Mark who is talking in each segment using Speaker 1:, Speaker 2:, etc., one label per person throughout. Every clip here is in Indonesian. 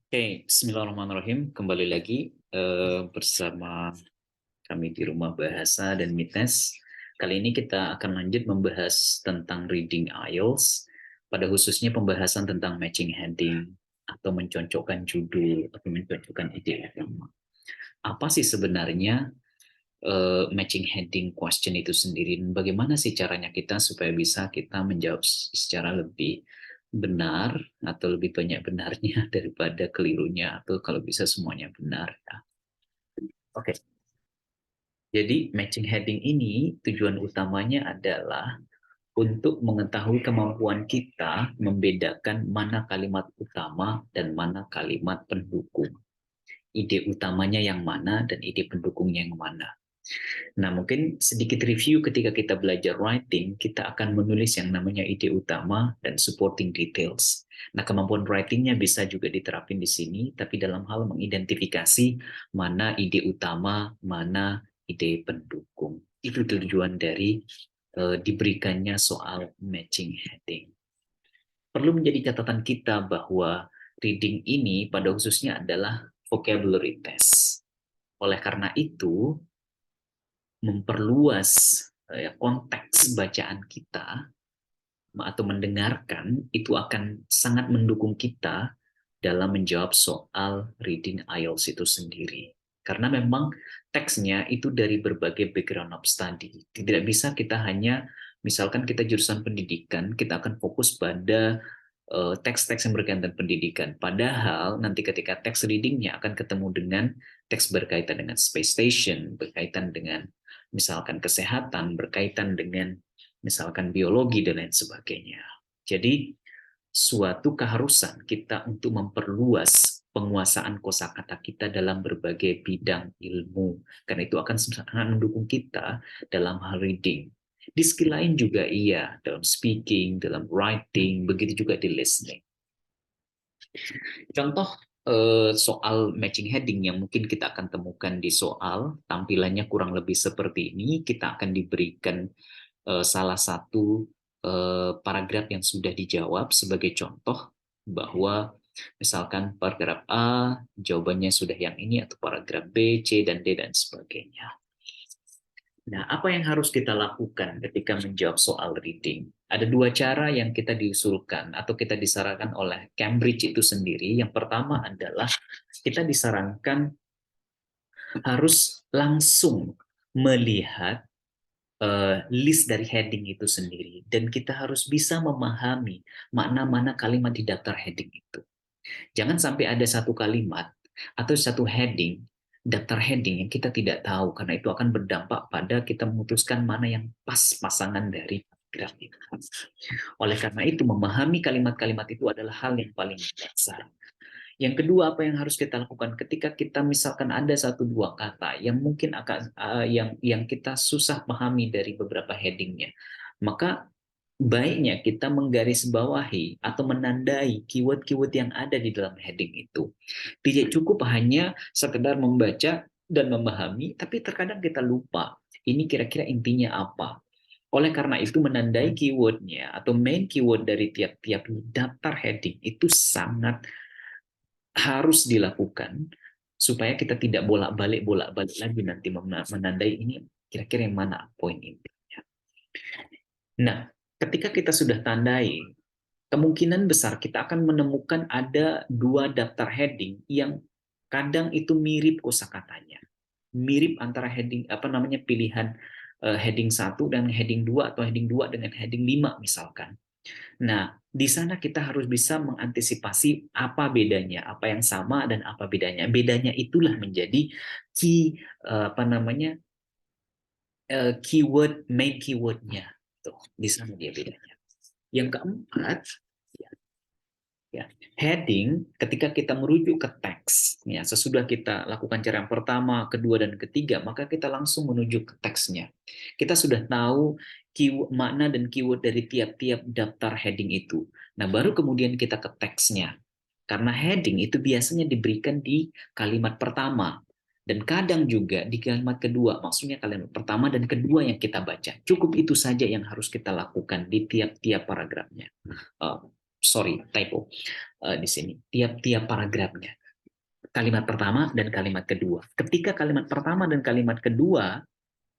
Speaker 1: Oke, Bismillahirrahmanirrahim. Kembali lagi bersama kami di Rumah Bahasa dan Mites. Kali ini kita akan lanjut membahas tentang reading IELTS, pada khususnya pembahasan tentang matching heading atau mencocokkan judul atau mencocokkan ide utama. Apa sih sebenarnya matching heading question itu sendiri? Dan bagaimana sih caranya kita supaya bisa kita menjawab secara lebih benar atau lebih banyak benarnya daripada kelirunya atau kalau bisa semuanya benar ya. Oke. Jadi matching heading ini tujuan utamanya adalah untuk mengetahui kemampuan kita membedakan mana kalimat utama dan mana kalimat pendukung. Ide utamanya yang mana dan ide pendukungnya yang mana. Nah, mungkin sedikit review ketika kita belajar writing, kita akan menulis yang namanya ide utama dan supporting details. Nah, kemampuan writingnya bisa juga diterapin di sini, tapi dalam hal mengidentifikasi mana ide utama, mana ide pendukung. Itu tujuan dari diberikannya soal matching heading. Perlu menjadi catatan kita bahwa reading ini pada khususnya adalah vocabulary test. Oleh karena itu, memperluas konteks bacaan kita atau mendengarkan itu akan sangat mendukung kita dalam menjawab soal reading IELTS itu sendiri. Karena memang teksnya itu dari berbagai background of study. Tidak bisa kita hanya, misalkan kita jurusan pendidikan, kita akan fokus pada teks-teks yang berkaitan pendidikan. Padahal nanti ketika teks readingnya akan ketemu dengan teks berkaitan dengan space station, berkaitan dengan misalkan kesehatan, berkaitan dengan misalkan biologi dan lain sebagainya. Jadi suatu keharusan kita untuk memperluas penguasaan kosakata kita dalam berbagai bidang ilmu. Karena itu akan sangat mendukung kita dalam hal reading. Di skill lain juga iya, dalam speaking, dalam writing, begitu juga di listening. Contoh soal matching heading yang mungkin kita akan temukan di soal, tampilannya kurang lebih seperti ini, kita akan diberikan salah satu paragraf yang sudah dijawab sebagai contoh bahwa misalkan paragraf A jawabannya sudah yang ini atau paragraf B, C, dan D dan sebagainya. Nah, apa yang harus kita lakukan ketika menjawab soal reading? Ada dua cara yang kita diusulkan atau kita disarankan oleh Cambridge itu sendiri. Yang pertama adalah kita disarankan harus langsung melihat list dari heading itu sendiri. Dan kita harus bisa memahami makna-mana kalimat di daftar heading itu. Jangan sampai ada satu kalimat atau satu heading, daftar heading yang kita tidak tahu, karena itu akan berdampak pada kita memutuskan mana yang pas pasangan dari paragraf itu. Oleh karena itu, memahami kalimat-kalimat itu adalah hal yang paling dasar. Yang kedua, apa yang harus kita lakukan ketika kita misalkan ada satu dua kata yang mungkin akan yang kita susah pahami dari beberapa headingnya, maka baiknya kita menggarisbawahi atau menandai keyword-keyword yang ada di dalam heading itu. Tidak cukup hanya sekedar membaca dan memahami, tapi terkadang kita lupa ini kira-kira intinya apa. Oleh karena itu, menandai keywordnya atau main keyword dari tiap-tiap daftar heading itu sangat harus dilakukan supaya kita tidak bolak-balik lagi nanti menandai ini kira-kira yang mana poin intinya. Nah, ketika kita sudah tandai, kemungkinan besar kita akan menemukan ada dua daftar heading yang kadang itu mirip kosakatanya. Mirip antara heading apa namanya pilihan heading 1 dan heading 2 atau heading 2 dengan heading 5 misalkan. Nah, di sana kita harus bisa mengantisipasi apa bedanya, apa yang sama dan apa bedanya. Bedanya itulah menjadi key apa namanya keyword main keywordnya. Tuh, di sana dia bedanya. Yang keempat, ya, heading ketika kita merujuk ke teks, ya, sesudah kita lakukan cara yang pertama, kedua, dan ketiga, maka kita langsung menuju ke teksnya. Kita sudah tahu keyword, makna dan keyword dari tiap-tiap daftar heading itu. Nah, baru kemudian kita ke teksnya. Karena heading itu biasanya diberikan di kalimat pertama. Dan kadang juga di kalimat kedua, maksudnya kalimat pertama dan kedua yang kita baca. Cukup itu saja yang harus kita lakukan di tiap-tiap paragrafnya. sorry, typo di sini. Tiap-tiap paragrafnya. Kalimat pertama dan kalimat kedua. Ketika kalimat pertama dan kalimat kedua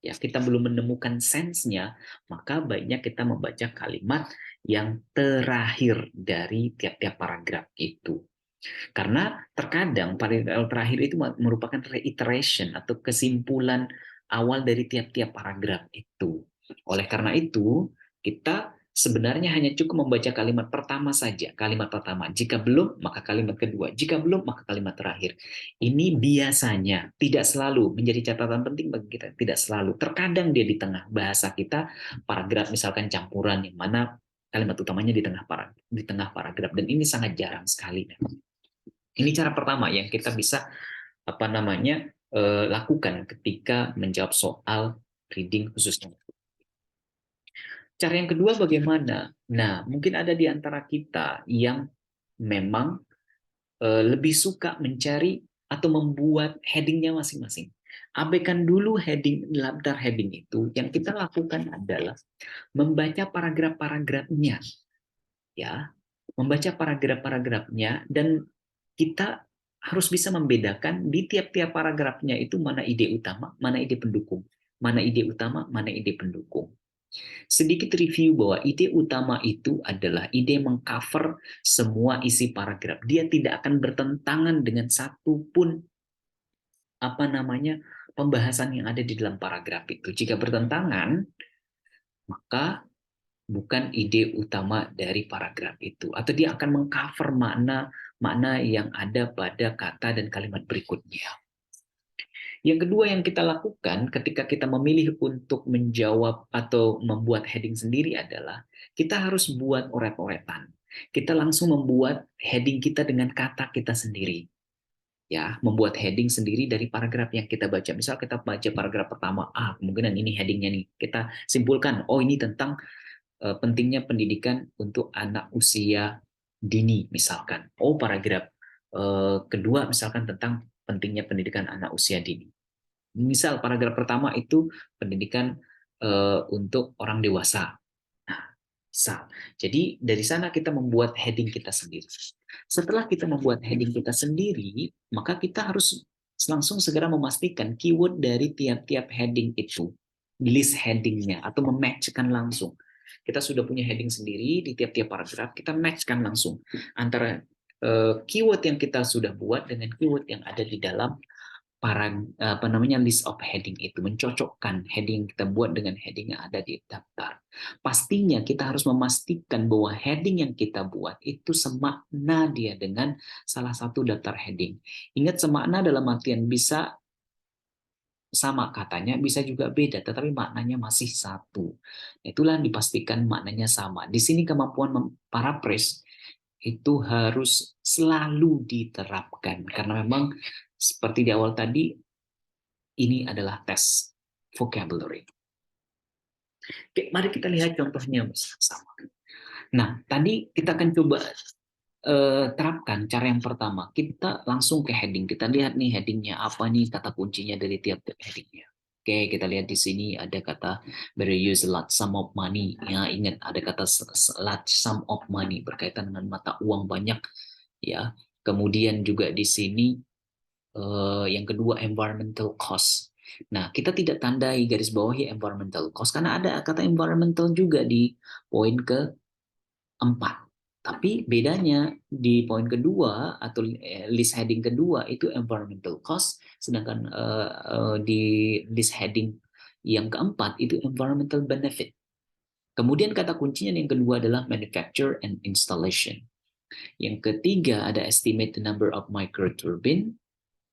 Speaker 1: ya kita belum menemukan sensenya, maka baiknya kita membaca kalimat yang terakhir dari tiap-tiap paragraf itu. Karena terkadang paragraf terakhir itu merupakan reiteration atau kesimpulan awal dari tiap-tiap paragraf itu. Oleh karena itu, kita sebenarnya hanya cukup membaca kalimat pertama saja, kalimat pertama. Jika belum, maka kalimat kedua. Jika belum, maka kalimat terakhir. Ini biasanya, tidak selalu menjadi catatan penting bagi kita, tidak selalu. Terkadang dia di tengah bahasa kita, paragraf misalkan campuran, yang mana kalimat utamanya di tengah paragraf. Dan ini sangat jarang sekali. Ini cara pertama yang kita bisa lakukan ketika menjawab soal reading khususnya. Cara yang kedua bagaimana? Nah, mungkin ada di antara kita yang memang lebih suka mencari atau membuat headingnya masing-masing. Abaikan dulu heading, daftar heading itu. Yang kita lakukan adalah membaca paragraf-paragrafnya, ya, membaca paragraf-paragrafnya, dan kita harus bisa membedakan di tiap-tiap paragrafnya itu mana ide utama, mana ide pendukung, mana ide utama, mana ide pendukung. Sedikit review bahwa ide utama itu adalah ide mengcover semua isi paragraf. Dia tidak akan bertentangan dengan satu pun pembahasan yang ada di dalam paragraf itu. Jika bertentangan, maka bukan ide utama dari paragraf itu, atau dia akan mengcover makna yang ada pada kata dan kalimat berikutnya. Yang kedua yang kita lakukan ketika kita memilih untuk menjawab atau membuat heading sendiri adalah kita harus buat oret-oretan. Kita langsung membuat heading kita dengan kata kita sendiri. Ya, membuat heading sendiri dari paragraf yang kita baca. Misal kita baca paragraf pertama, kemungkinan ini headingnya nih. Kita simpulkan, oh ini tentang pentingnya pendidikan untuk anak usia dini misalkan. Oh, paragraf kedua misalkan tentang pentingnya pendidikan anak usia dini. Misal paragraf pertama itu pendidikan untuk orang dewasa. Nah, misal. Jadi dari sana kita membuat heading kita sendiri. Setelah kita membuat heading kita sendiri, maka kita harus langsung segera memastikan keyword dari tiap-tiap heading itu, list headingnya atau mematchkan langsung. Kita sudah punya heading sendiri di tiap-tiap paragraf, kita matchkan langsung antara keyword yang kita sudah buat dengan keyword yang ada di dalam list of heading itu, mencocokkan heading yang kita buat dengan heading yang ada di daftar. Pastinya kita harus memastikan bahwa heading yang kita buat itu semakna dia dengan salah satu daftar heading. Ingat, semakna dalam artian bisa sama katanya, bisa juga beda, tetapi maknanya masih satu. Itulah dipastikan maknanya sama. Di sini kemampuan paraphrase itu harus selalu diterapkan, karena memang seperti di awal tadi, ini adalah tes vocabulary. Oke, mari kita lihat contohnya bersama. Nah, tadi kita akan coba terapkan cara yang pertama. Kita langsung ke heading. Kita lihat nih headingnya apa nih, kata kuncinya dari tiap-tiap headingnya. Oke, kita lihat di sini ada kata better use large sum of money. Ya, ingat ada kata large sum of money berkaitan dengan mata uang banyak. Ya, kemudian juga di sini yang kedua environmental cost. Nah, kita tidak tandai garis bawahi environmental cost karena ada kata environmental juga di poin keempat. Tapi bedanya di poin kedua atau list heading kedua itu environmental cost, sedangkan di list heading yang keempat itu environmental benefit. Kemudian kata kuncinya yang kedua adalah manufacture and installation. Yang ketiga ada estimate the number of microturbine.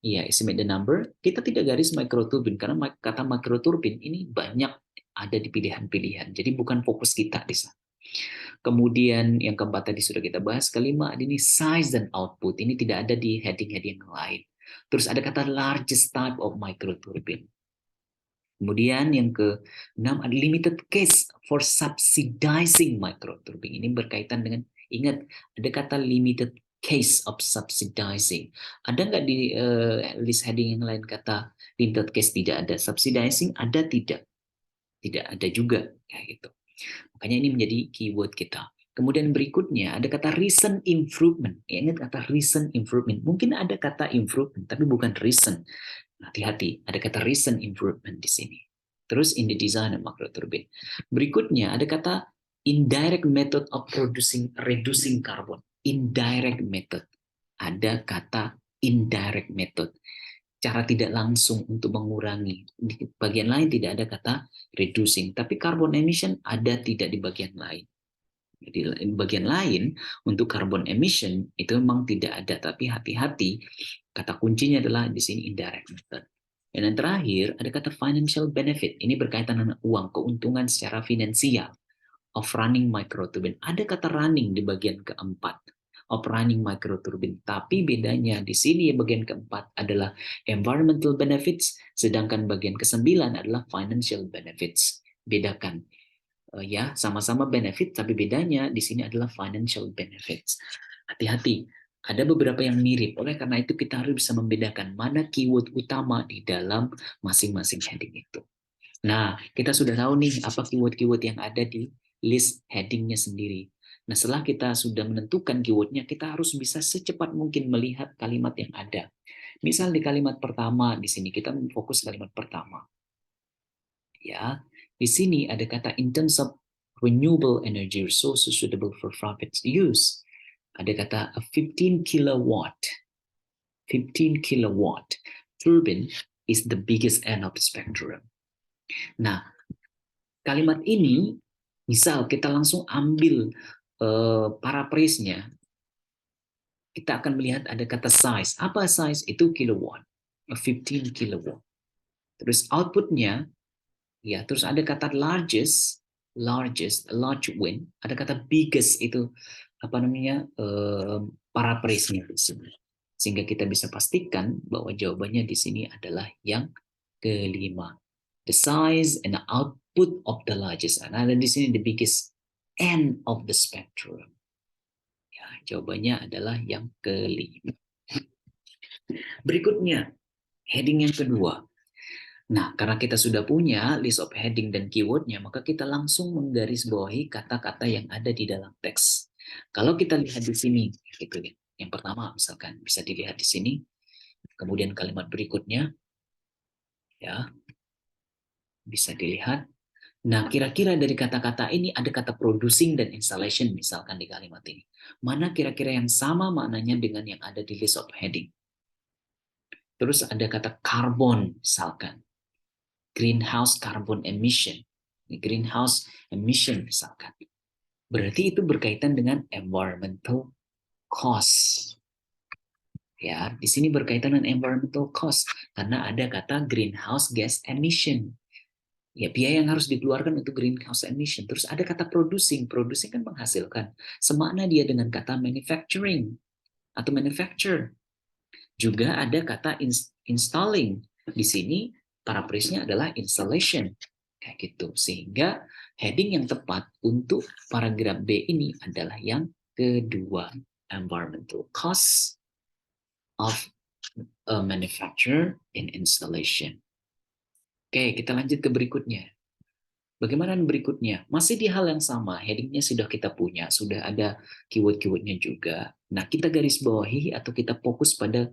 Speaker 1: Iya, estimate the number. Kita tidak garis microturbine karena kata microturbine ini banyak ada di pilihan-pilihan. Jadi bukan fokus kita di sana. Kemudian yang keempat tadi sudah kita bahas. Kelima ini size dan output. Ini tidak ada di heading-heading yang lain. Terus ada kata largest type of microturbine. Kemudian yang keenam ada limited case for subsidizing microturbine. Ini berkaitan dengan, ingat, ada kata limited case of subsidizing. Ada nggak di list heading yang lain kata limited case? Tidak ada. Subsidizing ada tidak? Tidak ada juga. Kayak gitu. Makanya ini menjadi keyword kita. Kemudian berikutnya ada kata recent improvement. Ya, ingat kata recent improvement. Mungkin ada kata improvement, tapi bukan recent. Hati-hati, ada kata recent improvement di sini. Terus in the design of macroturbine. Berikutnya ada kata indirect method of reducing carbon. Indirect method. Ada kata indirect method. Cara tidak langsung untuk mengurangi. Di bagian lain tidak ada kata reducing, tapi carbon emission ada tidak di bagian lain. Jadi bagian lain untuk carbon emission itu memang tidak ada, tapi hati-hati kata kuncinya adalah di sini indirect method. Dan yang terakhir ada kata financial benefit. Ini berkaitan dengan uang, keuntungan secara finansial of running microturbine. Ada kata running di bagian keempat of running microturbine. Tapi bedanya di sini bagian keempat adalah environmental benefits, sedangkan bagian kesembilan adalah financial benefits. Bedakan. Ya, sama-sama benefit, tapi bedanya di sini adalah financial benefits. Hati-hati, ada beberapa yang mirip. Oleh karena itu kita harus bisa membedakan mana keyword utama di dalam masing-masing heading itu. Nah, kita sudah tahu nih apa keyword-keyword yang ada di list headingnya sendiri. Nah, setelah kita sudah menentukan keywordnya, kita harus bisa secepat mungkin melihat kalimat yang ada. Misal di kalimat pertama, di sini kita fokus kalimat pertama. Ya, di sini ada kata in terms of renewable energy resources suitable for private use. Ada kata a 15 kilowatt. 15 kilowatt turbine is the biggest end of the spectrum. Nah, kalimat ini misal kita langsung ambil paraphrase-nya, kita akan melihat ada kata size. Apa size? Itu kilowatt. A 15 kilowatt. Terus output-nya, ya, terus ada kata largest, large wind. Ada kata biggest, itu apa namanya, paraphrase-nya di sini. Sehingga kita bisa pastikan bahwa jawabannya di sini adalah yang kelima. The size and the output of the largest. Nah, dan di sini the biggest end of the spectrum. Ya, jawabannya adalah yang kelima. Berikutnya, heading yang kedua. Nah, karena kita sudah punya list of heading dan keywordnya, maka kita langsung menggarisbawahi kata-kata yang ada di dalam teks. Kalau kita lihat di sini, gitu ya. Yang pertama, misalkan bisa dilihat di sini. Kemudian kalimat berikutnya, ya, bisa dilihat. Nah, kira-kira dari kata-kata ini ada kata producing dan installation misalkan di kalimat ini. Mana kira-kira yang sama maknanya dengan yang ada di list of heading? Terus ada kata carbon misalkan. Greenhouse carbon emission. Greenhouse emission misalkan. Berarti itu berkaitan dengan environmental cost. Ya, di sini berkaitan dengan environmental cost karena ada kata greenhouse gas emission. Ya, biaya yang harus dikeluarkan untuk greenhouse emission. Terus ada kata producing. Producing kan menghasilkan. Semakna dia dengan kata manufacturing atau manufacture. Juga ada kata installing. Di sini paraphrase-nya adalah installation. Kayak gitu. Sehingga heading yang tepat untuk paragraf B ini adalah yang kedua. Environmental costs of a manufacture and installation. Oke, kita lanjut ke berikutnya. Bagaimana berikutnya? Masih di hal yang sama, headingnya sudah kita punya, sudah ada keyword-keywordnya juga. Nah, kita garis bawahi atau kita fokus pada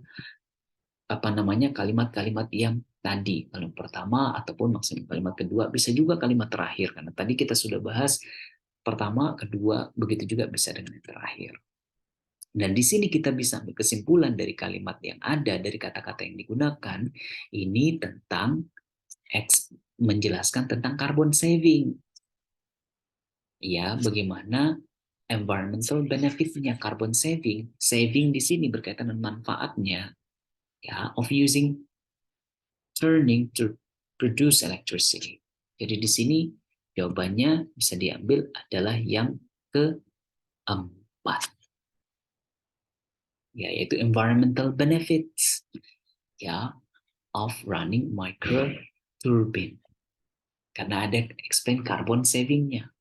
Speaker 1: apa namanya kalimat-kalimat yang tadi, kalimat pertama ataupun maksudnya kalimat kedua, bisa juga kalimat terakhir karena tadi kita sudah bahas pertama, kedua, begitu juga bisa dengan yang terakhir. Dan di sini kita bisa ambil kesimpulan dari kalimat yang ada, dari kata-kata yang digunakan, ini tentang menjelaskan tentang carbon saving. Ya, bagaimana environmental benefit-nya carbon saving. Saving di sini berkaitan dengan manfaatnya, ya, of using turning to produce electricity. Jadi di sini jawabannya bisa diambil adalah yang keempat, yaitu environmental benefits, ya, of running micro turbine. Karena ada explain carbon saving-nya.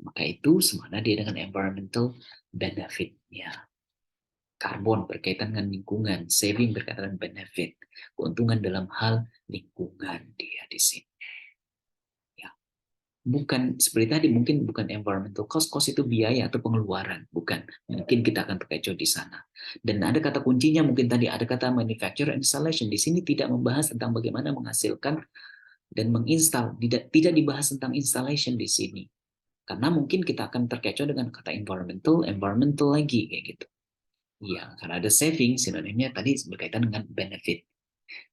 Speaker 1: Maka itu semana dia dengan environmental benefit-nya. Karbon berkaitan dengan lingkungan, saving berkaitan dengan benefit, keuntungan dalam hal lingkungan dia di sini. Ya. bukan seperti tadi, mungkin bukan environmental cost, cost itu biaya atau pengeluaran, bukan. Mungkin kita akan terkecoh di sana. Dan ada kata kuncinya, mungkin tadi ada kata manufacture installation. Di sini tidak membahas tentang bagaimana menghasilkan dan menginstal, tidak dibahas tentang installation di sini. Karena mungkin kita akan terkecoh dengan kata environmental lagi kayak gitu. Iya, karena ada saving, sinonimnya tadi berkaitan dengan benefit.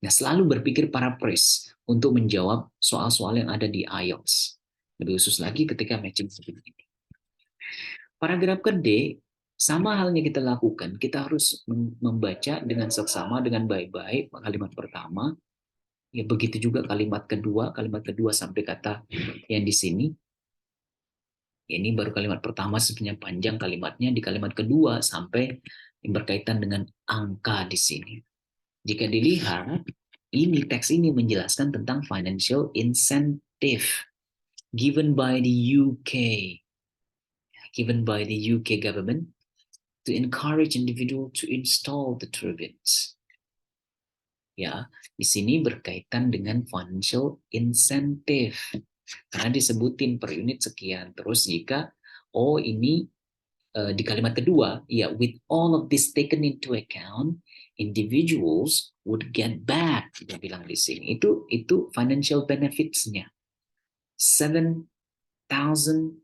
Speaker 1: Nah, selalu berpikir paraphrase untuk menjawab soal-soal yang ada di IELTS. Lebih khusus lagi ketika matching seperti ini. Paragraf kedua, sama halnya kita lakukan, kita harus membaca dengan seksama, dengan baik-baik kalimat pertama. Ya begitu juga kalimat kedua sampai kata yang di sini. Ini baru kalimat pertama sebenarnya panjang kalimatnya, di kalimat kedua sampai yang berkaitan dengan angka di sini. Jika dilihat, ini teks ini menjelaskan tentang financial incentive given by the UK government to encourage individual to install the turbines. Ya, di sini berkaitan dengan financial incentive. Karena disebutin per unit sekian. Terus jika ini di kalimat kedua, ya with all of this taken into account, individuals would get back. Dia bilang di sini. Itu financial benefits-nya. 7,250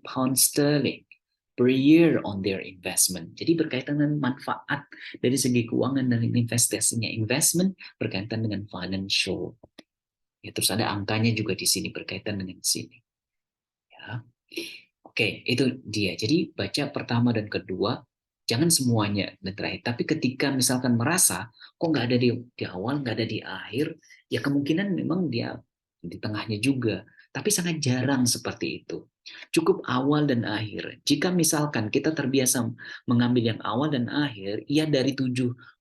Speaker 1: pounds sterling per year on their investment. Jadi berkaitan dengan manfaat dari segi keuangan dan investasinya. Investment berkaitan dengan financial. Ya, terus ada angkanya juga di sini berkaitan dengan sini. Ya. Oke, itu dia. Jadi baca pertama dan kedua, jangan semuanya dan terakhir. Tapi ketika misalkan merasa kok nggak ada di awal, nggak ada di akhir, ya kemungkinan memang dia di tengahnya juga. Tapi sangat jarang seperti itu. Cukup awal dan akhir. Jika misalkan kita terbiasa mengambil yang awal dan akhir, ya dari 7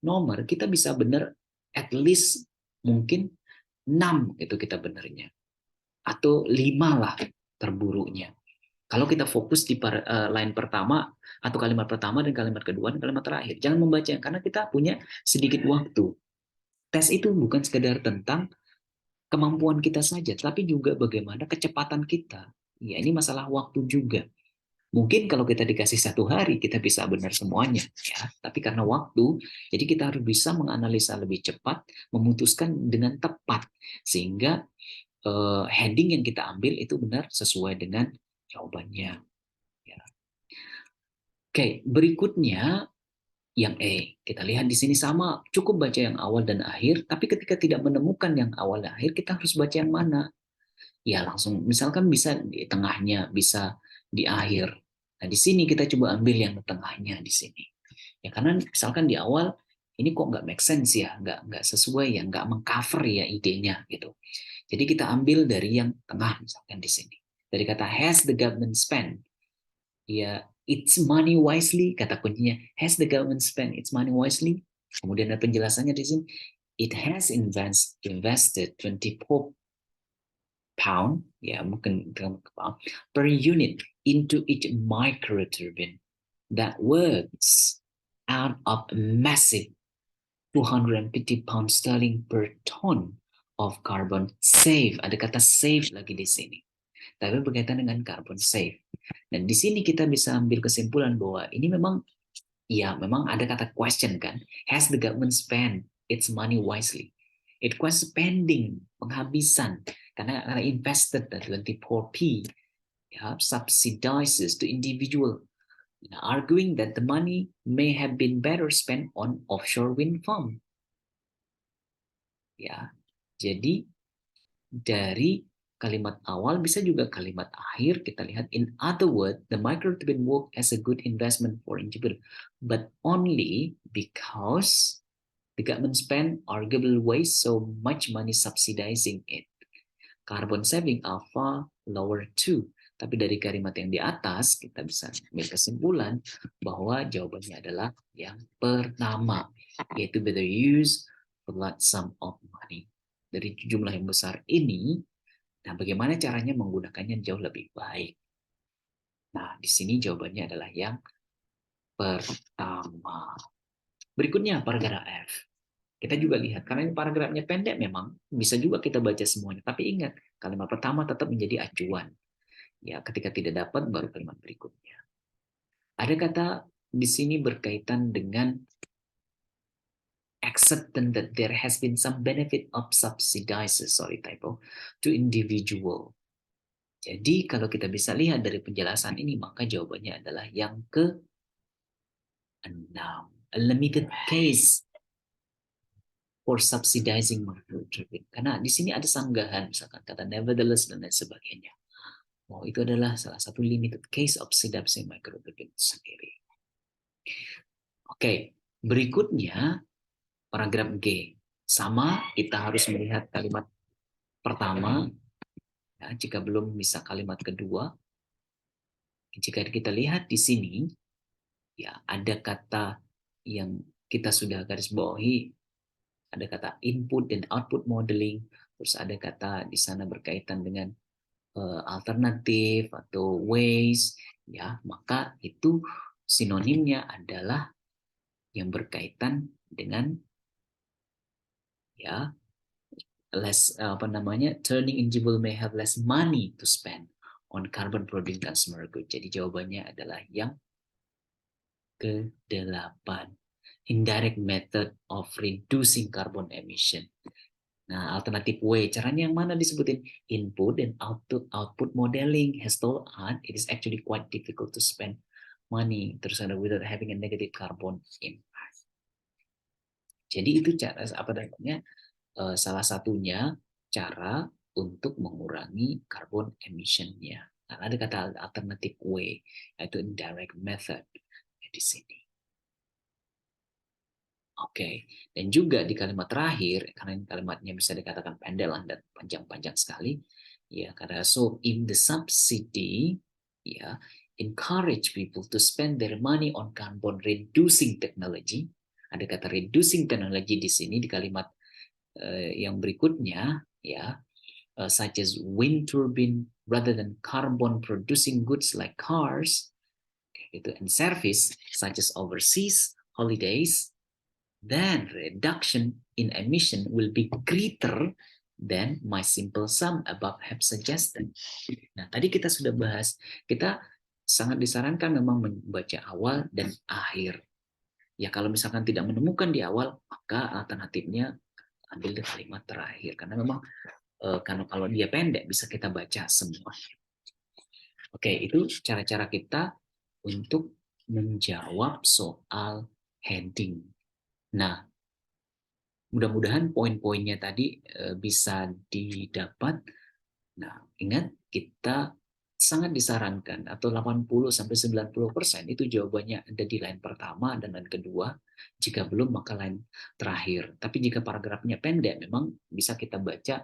Speaker 1: nomor kita bisa benar at least mungkin 6 itu kita benernya. Atau 5 lah terburuknya. Kalau kita fokus di line pertama atau kalimat pertama dan kalimat kedua dan kalimat terakhir. Jangan membaca karena kita punya sedikit waktu. Tes itu bukan sekedar tentang kemampuan kita saja, tapi juga bagaimana kecepatan kita. Ya, ini masalah waktu juga. Mungkin kalau kita dikasih 1 hari, kita bisa benar semuanya. Ya. Tapi karena waktu, jadi kita harus bisa menganalisa lebih cepat, memutuskan dengan tepat. Sehingga heading yang kita ambil itu benar sesuai dengan jawabannya. Ya. Oke, berikutnya yang kita lihat di sini sama, cukup baca yang awal dan akhir, tapi ketika tidak menemukan yang awal dan akhir, kita harus baca yang mana? Ya langsung, misalkan bisa di tengahnya, bisa di akhir. Nah di sini kita coba ambil yang tengahnya di sini. Ya karena misalkan di awal, ini kok nggak make sense ya, nggak sesuai ya, nggak mengcover ya idenya gitu. Jadi kita ambil dari yang tengah misalkan di sini. Dari kata has the government spent, ya its money wisely, kata kuncinya has the government spent its money wisely. Kemudian ada penjelasannya di sini, it has invested 24 pound, ya mungkin per unit into each microturbine that works out of a massive 250 pound sterling per ton of carbon save. Ada kata save lagi di sini. Tapi berkaitan dengan carbon save. Dan di sini kita bisa ambil kesimpulan bahwa ini memang ada kata question kan. Has the government spent its money wisely? It was spending, penghabisan. Karena invested 24p, subsidizes to individual, arguing that the money may have been better spent on offshore wind farm. Ya, jadi dari kalimat awal bisa juga kalimat akhir kita lihat, in other words the microturbine work as a good investment for individual, but only because the government spend arguable ways so much money subsidizing it. Carbon saving are far lower too. Tapi dari kalimat yang di atas kita bisa ambil kesimpulan bahwa jawabannya adalah yang pertama, yaitu better use a large sum of money. Dari jumlah yang besar ini, nah bagaimana caranya menggunakannya jauh lebih baik. Nah, di sini jawabannya adalah yang pertama. Berikutnya paragraf F. Kita juga lihat, karena ini paragrafnya pendek memang, bisa juga kita baca semuanya. Tapi ingat, kalimat pertama tetap menjadi acuan. Ya, ketika tidak dapat, baru kalimat berikutnya. Ada kata di sini berkaitan dengan acceptance that there has been some benefit of subsidizes, sorry typo, to individual. Jadi kalau kita bisa lihat dari penjelasan ini, maka jawabannya adalah yang ke-6. A limited case for subsidizing microcredit. Karena di sini ada sanggahan, misalkan kata nevertheless dan lain sebagainya. Oh, itu adalah salah satu limited case of subsidizing microcredit sendiri. Oke, berikutnya paragraf G. Sama, kita harus melihat kalimat pertama. Ya, jika belum bisa kalimat kedua, jika kita lihat di sini, ya ada kata yang kita sudah garis bawahi, ada kata input dan output modeling, terus ada kata di sana berkaitan dengan alternatif atau ways, ya maka itu sinonimnya adalah yang berkaitan dengan ya less turning individual may have less money to spend on carbon producing consumer goods. Jadi jawabannya adalah yang ke-8. Indirect method of reducing carbon emission. Nah, alternatif way, caranya yang mana disebutin? Input dan output modeling has told us it is actually quite difficult to spend money terus ada without having a negative carbon impact. Jadi itu cara apa namanya? Salah satunya cara untuk mengurangi carbon emission-nya. Nah, ada kata alternative way, yaitu indirect method di sini. Oke, dan juga di kalimat terakhir, karena ini kalimatnya bisa dikatakan pendek dan panjang-panjang sekali, ya karena so if the subsidy, ya encourage people to spend their money on carbon reducing technology, ada kata reducing technology di sini di kalimat yang berikutnya, ya such as wind turbine rather than carbon producing goods like cars, itu and service such as overseas holidays, then reduction in emission will be greater than my simple sum above have suggested. Nah, tadi kita sudah bahas, kita sangat disarankan memang membaca awal dan akhir. Ya, kalau misalkan tidak menemukan di awal, maka alternatifnya ambil di kalimat terakhir. Karena memang kalau dia pendek, bisa kita baca semua. Oke, itu cara-cara kita untuk menjawab soal heading. Nah, mudah-mudahan poin-poinnya tadi bisa didapat. Nah, ingat kita sangat disarankan atau 80-90% itu jawabannya ada di line pertama dan line kedua. Jika belum maka line terakhir. Tapi jika paragrafnya pendek memang bisa kita baca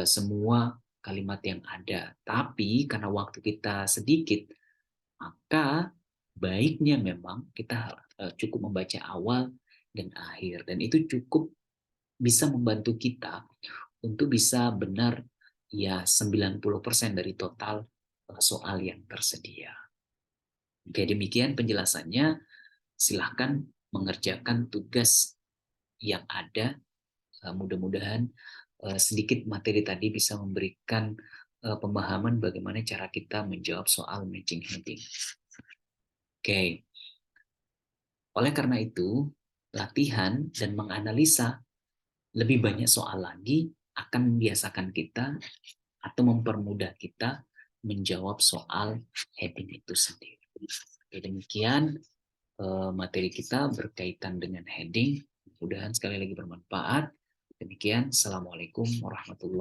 Speaker 1: semua kalimat yang ada. Tapi karena waktu kita sedikit, maka baiknya memang kita cukup membaca awal dan akhir. Dan itu cukup bisa membantu kita untuk bisa benar ya 90% dari total soal yang tersedia. Oke, demikian penjelasannya. Silahkan mengerjakan tugas yang ada. Mudah-mudahan sedikit materi tadi bisa memberikan pemahaman bagaimana cara kita menjawab soal matching heading. Oke. Oleh karena itu, latihan dan menganalisa lebih banyak soal lagi akan membiasakan kita atau mempermudah kita menjawab soal heading itu sendiri. Oke, demikian materi kita berkaitan dengan heading. Mudah-mudahan sekali lagi bermanfaat. Demikian, Assalamualaikum warahmatullahi wabarakatuh.